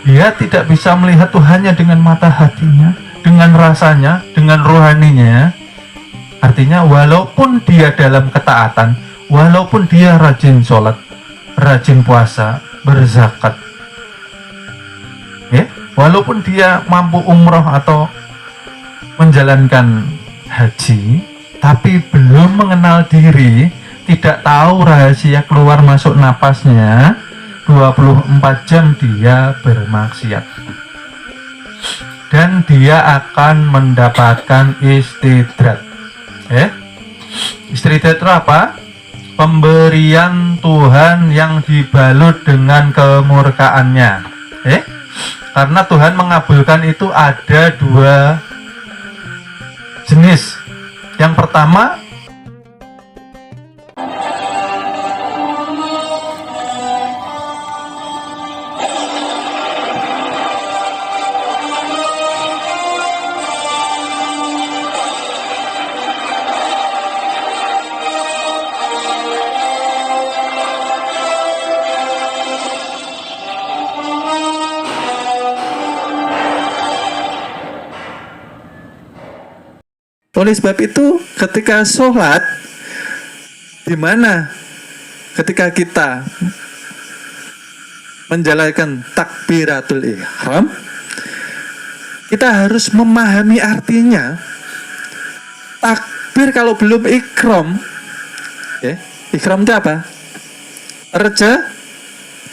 Dia tidak bisa melihat Tuhannya dengan mata hatinya, dengan rasanya, dengan rohaninya. Artinya walaupun dia dalam ketaatan, walaupun dia rajin sholat, rajin puasa, berzakat, walaupun dia mampu umroh atau menjalankan haji, tapi belum mengenal diri, tidak tahu rahasia keluar masuk napasnya, 24 jam dia bermaksiat. Dan dia akan mendapatkan istidrat. Istidrat itu apa? Pemberian Tuhan yang dibalut dengan kemurkaannya. Karena Tuhan mengabulkan itu ada dua jenis. Yang pertama, oleh sebab itu ketika sholat, di mana ketika kita menjalankan takbiratul ihram, kita harus memahami artinya. Takbir kalau belum ikram, ikram itu apa?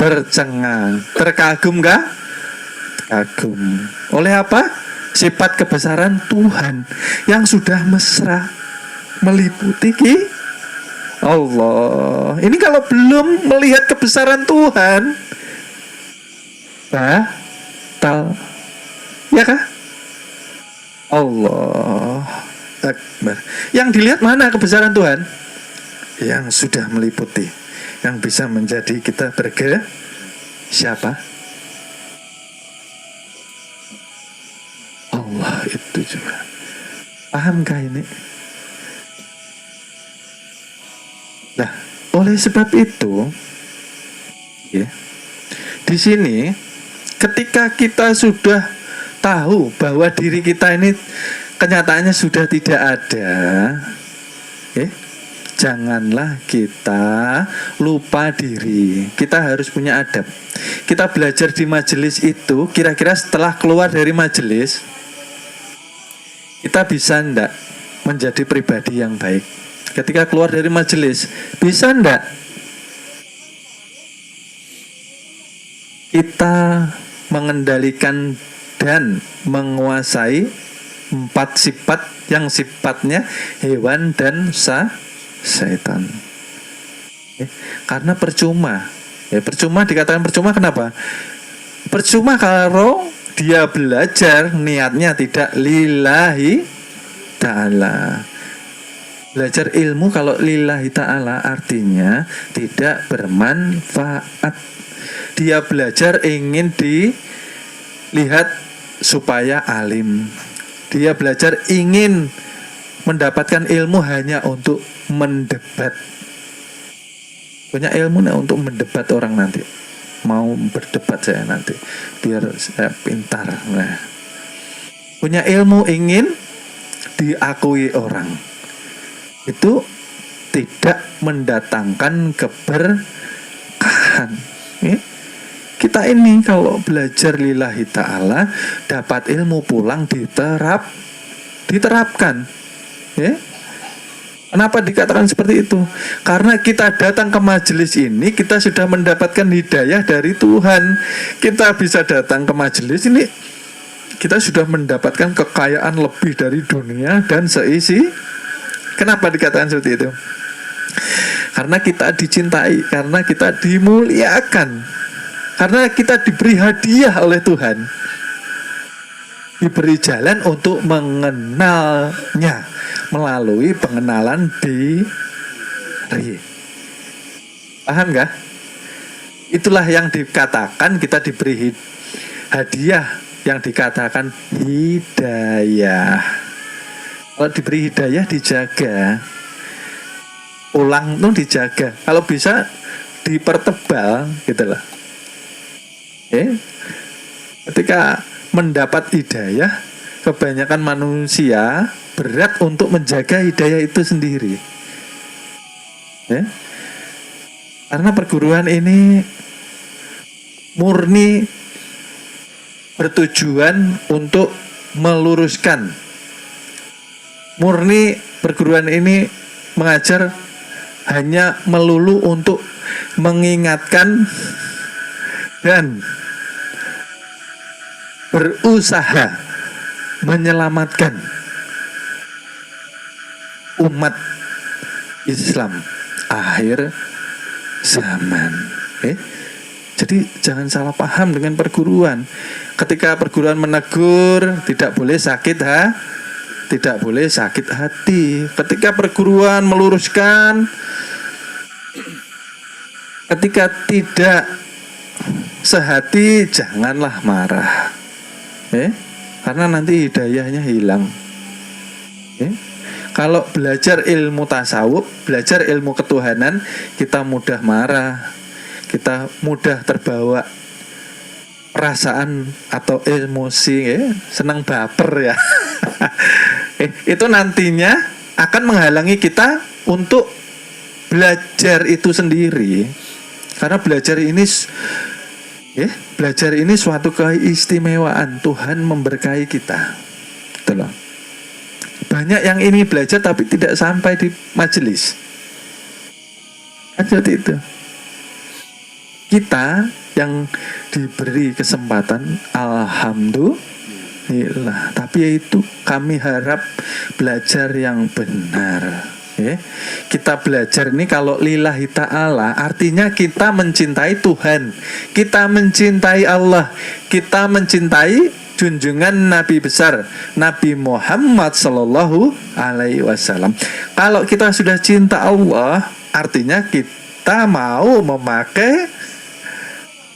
Tercengang, terkagum gak? Kagum. Oleh apa? Sifat kebesaran Tuhan yang sudah mesra meliputi Allah. Ini kalau belum melihat kebesaran Tuhan, batal, ya kah? Allah Akbar. Yang dilihat mana kebesaran Tuhan? Yang sudah meliputi, yang bisa menjadi kita siapa? Allah itu juga. Pahamkah ini? Nah, oleh sebab itu, di sini ketika kita sudah tahu bahwa diri kita ini kenyataannya sudah tidak ada, janganlah kita lupa diri. Kita harus punya adab. Kita belajar di majelis itu, kira-kira setelah keluar dari majelis, kita bisa ndak menjadi pribadi yang baik? Ketika keluar dari majelis, bisa ndak kita mengendalikan dan menguasai 4 sifat yang sifatnya hewan dan setan? Karena percuma. Percuma, dikatakan percuma kenapa? Percuma kalau dia belajar niatnya tidak lillahi ta'ala. Belajar ilmu kalau lillahi ta'ala artinya tidak bermanfaat. Dia belajar ingin dilihat supaya alim. Dia belajar ingin mendapatkan ilmu hanya untuk mendebat. Punya ilmu untuk mendebat orang nanti. Mau berdebat saya nanti biar saya pintar. Nah, punya ilmu ingin diakui orang, itu tidak mendatangkan keberkahan. Kita ini kalau belajar lillahi ta'ala, dapat ilmu pulang diterapkan. Kenapa dikatakan seperti itu? Karena kita datang ke majelis ini, kita sudah mendapatkan hidayah dari Tuhan. Kita bisa datang ke majelis ini, kita sudah mendapatkan kekayaan lebih dari dunia dan seisi. Kenapa dikatakan seperti itu? Karena kita dicintai, karena kita dimuliakan, karena kita diberi hadiah oleh Tuhan, diberi jalan untuk mengenalnya melalui pengenalan diri. Paham gak? Itulah yang dikatakan kita diberi hadiah, yang dikatakan hidayah. Kalau diberi hidayah dijaga, pulang tuh dijaga. Kalau bisa dipertebal gitu loh. Ketika mendapat hidayah, kebanyakan manusia berat untuk menjaga hidayah itu sendiri. Ya? Karena perguruan ini murni bertujuan untuk meluruskan. Murni perguruan ini mengajar hanya melulu untuk mengingatkan dan berusaha menyelamatkan umat Islam akhir zaman. Jadi jangan salah paham dengan perguruan. Ketika perguruan menegur, tidak boleh sakit tidak boleh sakit hati. Ketika perguruan meluruskan, ketika tidak sehati, janganlah marah. Karena nanti hidayahnya hilang. Kalau belajar ilmu tasawuf, belajar ilmu ketuhanan, kita mudah marah, kita mudah terbawa perasaan atau emosi, senang baper ya. Itu nantinya akan menghalangi kita untuk belajar itu sendiri. Karena belajar ini suatu keistimewaan. Tuhan memberkahi kita. Gitu loh. Banyak yang ini belajar tapi tidak sampai di majelis. Seperti itu. Kita yang diberi kesempatan, alhamdulillah. Tapi itu kami harap belajar yang benar. Kita belajar ini kalau lillahi ta'ala, artinya kita mencintai Tuhan, kita mencintai Allah, kita mencintai junjungan Nabi besar Nabi Muhammad Sallallahu Alaihi Wasallam. Kalau kita sudah cinta Allah, artinya kita mau memakai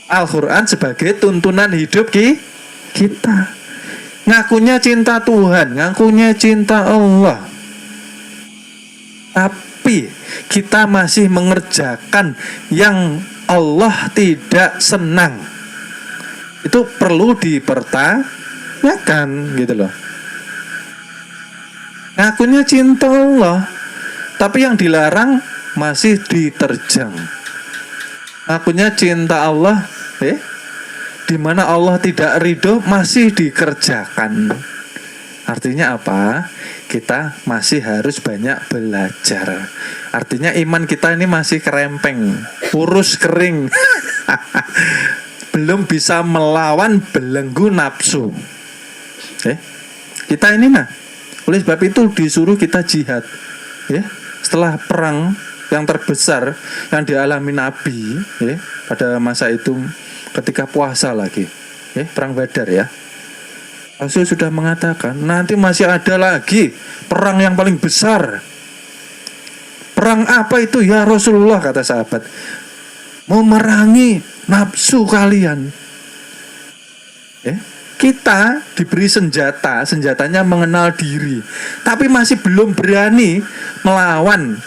Al-Quran sebagai tuntunan hidup kita. Ngakunya cinta Tuhan, ngakunya cinta Allah, tapi kita masih mengerjakan yang Allah tidak senang. Itu perlu dipertanyakan gitu loh. Ngakunya cinta Allah, tapi yang dilarang masih diterjang. Ngakunya cinta Allah, di mana Allah tidak ridho masih dikerjakan. Artinya apa? Kita masih harus banyak belajar. Artinya iman kita ini masih kerempeng, kurus kering. Belum bisa melawan belenggu nafsu. Kita ini oleh sebab itu disuruh kita jihad. Setelah perang yang terbesar yang dialami Nabi pada masa itu, ketika puasa lagi, perang Badar ya, Rasul sudah mengatakan nanti masih ada lagi perang yang paling besar. Perang apa itu ya Rasulullah, kata sahabat? Memerangi nafsu kalian. Kita diberi senjata, senjatanya mengenal diri, tapi masih belum berani melawan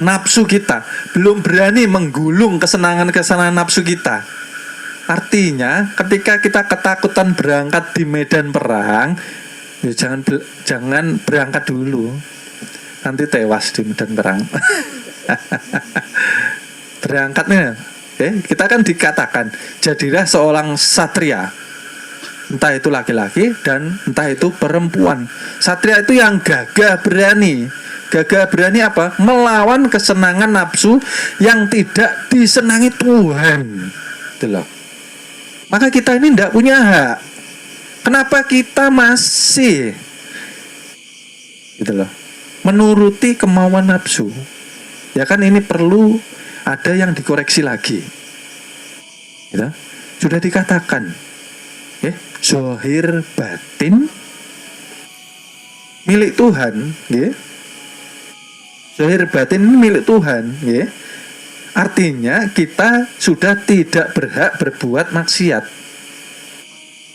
nafsu kita, belum berani menggulung kesenangan-kesenangan nafsu kita. Artinya ketika kita ketakutan berangkat di medan perang, ya jangan berangkat dulu, nanti tewas di medan perang. Berangkatnya, kita kan dikatakan jadilah seorang satria, entah itu laki-laki dan entah itu perempuan. Satria itu yang gagah berani. Gagah berani apa? Melawan kesenangan nafsu yang tidak disenangi Tuhan. Itulah. Maka kita ini tidak punya hak. Kenapa kita masih menuruti kemauan nafsu? Ya kan ini perlu ada yang dikoreksi lagi. Sudah dikatakan, zahir batin milik Tuhan. Zahir batin ini milik Tuhan. Artinya kita sudah tidak berhak berbuat maksiat.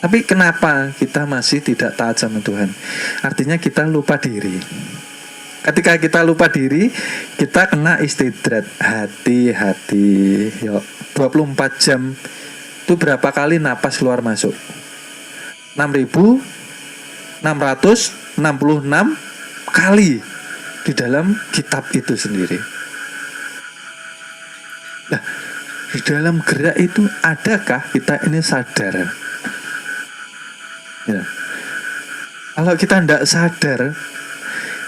Tapi kenapa kita masih tidak taat sama Tuhan? Artinya kita lupa diri. Ketika kita lupa diri, kita kena istidrat. Hati-hati. 24 jam Itu berapa kali napas keluar masuk? 6.666 kali di dalam kitab itu sendiri. Nah, di dalam gerak itu adakah kita ini sadar? Ya. Kalau kita tidak sadar,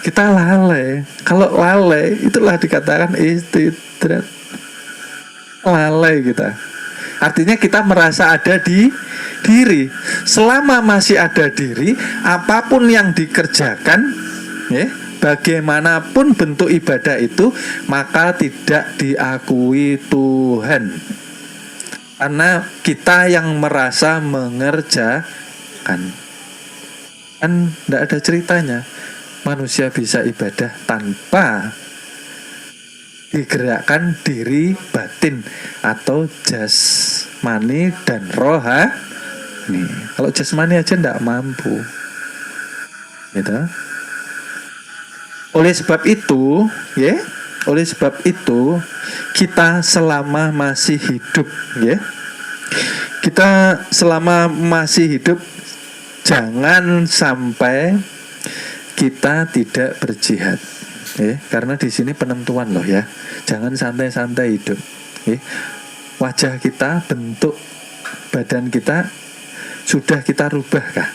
kita lalai. Kalau lalai, itulah dikatakan istidrat. Lalai kita. Artinya kita merasa ada di diri. Selama masih ada diri, apapun yang dikerjakan, ya, bagaimanapun bentuk ibadah itu, maka tidak diakui Tuhan. Karena kita yang merasa mengerjakan. Kan tidak ada ceritanya manusia bisa ibadah tanpa digerakkan diri batin atau jasmani dan rohani. Kalau jasmani aja tidak mampu, gitu. Oleh sebab itu, ya, oleh sebab itu kita selama masih hidup, ya, kita selama masih hidup jangan sampai kita tidak berjihad. Karena di sini penentuan loh ya, jangan santai-santai hidup. Wajah kita, bentuk badan kita sudah kita rubahkah?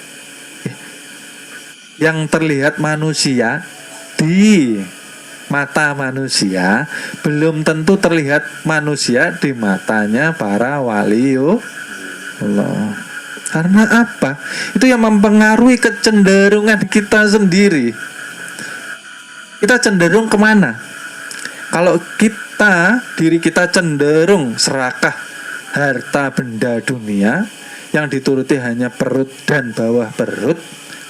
Yang terlihat manusia di mata manusia belum tentu terlihat manusia di matanya para waliullah. Karena apa? Itu yang mempengaruhi kecenderungan kita sendiri. Kita cenderung kemana? Kalau diri kita cenderung serakah harta benda dunia, yang dituruti hanya perut dan bawah perut,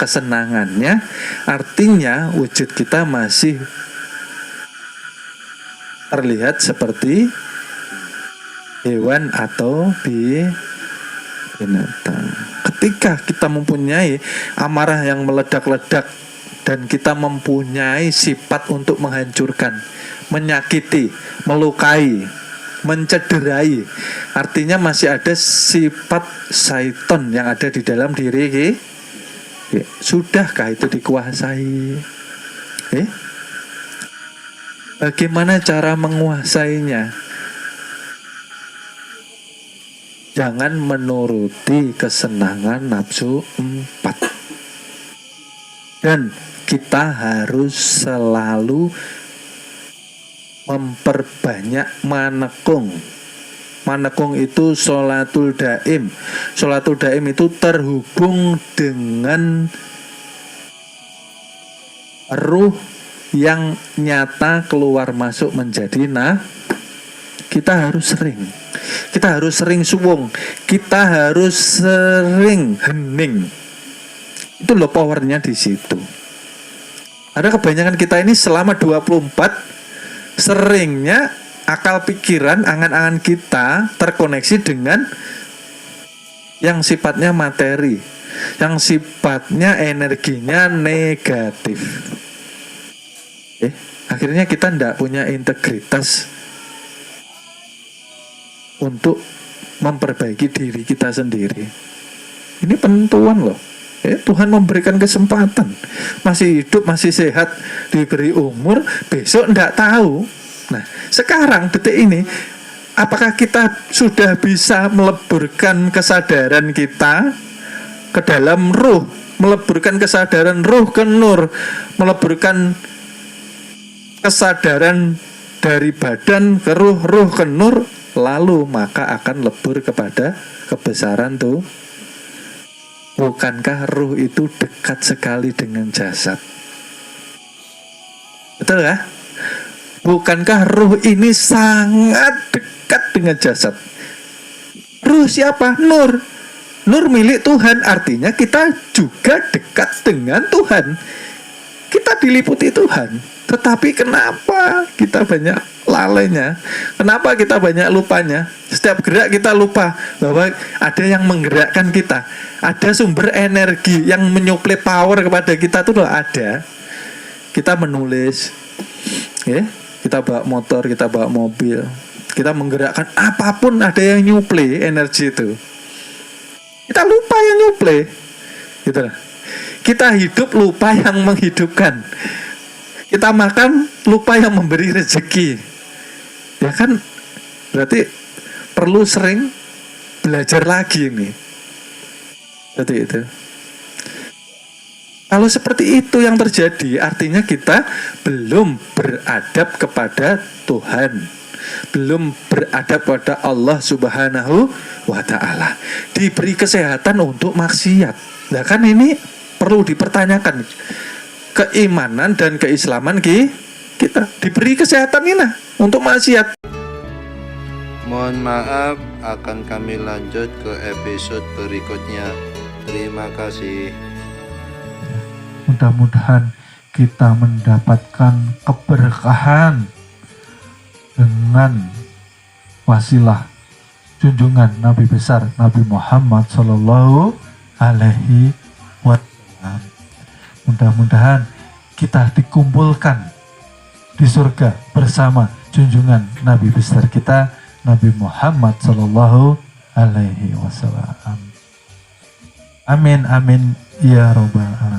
kesenangannya, artinya wujud kita masih terlihat seperti hewan atau binatang. Ketika kita mempunyai amarah yang meledak-ledak dan kita mempunyai sifat untuk menghancurkan, menyakiti, melukai, mencederai, artinya masih ada sifat syaiton yang ada di dalam diri. Sudahkah itu dikuasai? Bagaimana cara menguasainya? Jangan menuruti kesenangan nafsu 4. Dan kita harus selalu memperbanyak manekung. Manekung itu sholatul daim. Sholatul daim itu terhubung dengan ruh yang nyata keluar masuk menjadi kita harus sering suwung, kita harus sering hening. Itu loh powernya di situ. Ada kebanyakan kita ini selama 24 seringnya akal pikiran, angan-angan kita terkoneksi dengan yang sifatnya materi, yang sifatnya energinya negatif. Akhirnya kita tidak punya integritas untuk memperbaiki diri kita sendiri. Ini penentuan loh. Tuhan memberikan kesempatan, masih hidup, masih sehat, diberi umur, besok tidak tahu. Nah, sekarang detik ini, apakah kita sudah bisa meleburkan kesadaran kita ke dalam ruh, meleburkan kesadaran ruh ke nur, meleburkan kesadaran dari badan ke ruh, ruh ke nur, lalu maka akan lebur kepada kebesaran tuh. Bukankah ruh itu dekat sekali dengan jasad? Betul ya? Bukankah ruh ini sangat dekat dengan jasad? Ruh siapa? Nur. Nur milik Tuhan, artinya kita juga dekat dengan Tuhan. Kita diliputi Tuhan. Tetapi kenapa kita banyak lalainya? Kenapa kita banyak lupanya? Setiap gerak kita lupa bahwa ada yang menggerakkan kita. Ada sumber energi yang menyuplai power kepada kita itu ada. Kita menulis, kita bawa motor, kita bawa mobil, kita menggerakkan apapun, ada yang nyuplai energi itu. Kita lupa yang nyuplai. Gitu. Kita hidup lupa yang menghidupkan. Kita makan lupa yang memberi rezeki. Ya kan? Berarti perlu sering belajar lagi ini. Seperti itu. Kalau seperti itu yang terjadi, artinya kita belum beradab kepada Tuhan, belum beradab kepada Allah Subhanahu wa Ta'ala. Diberi kesehatan untuk maksiat. Nah kan ini perlu dipertanyakan. Keimanan dan keislaman kita diberi kesehatan ini untuk maksiat. Mohon maaf, akan kami lanjut ke episode berikutnya. Terima kasih. Mudah-mudahan kita mendapatkan keberkahan dengan wasilah junjungan Nabi besar Nabi Muhammad Sallallahu Alaihi Wasallam. Mudah-mudahan kita dikumpulkan di surga bersama junjungan Nabi besar kita Nabi Muhammad Sallallahu Alaihi Wasallam. Amin amin ya robbal alamin.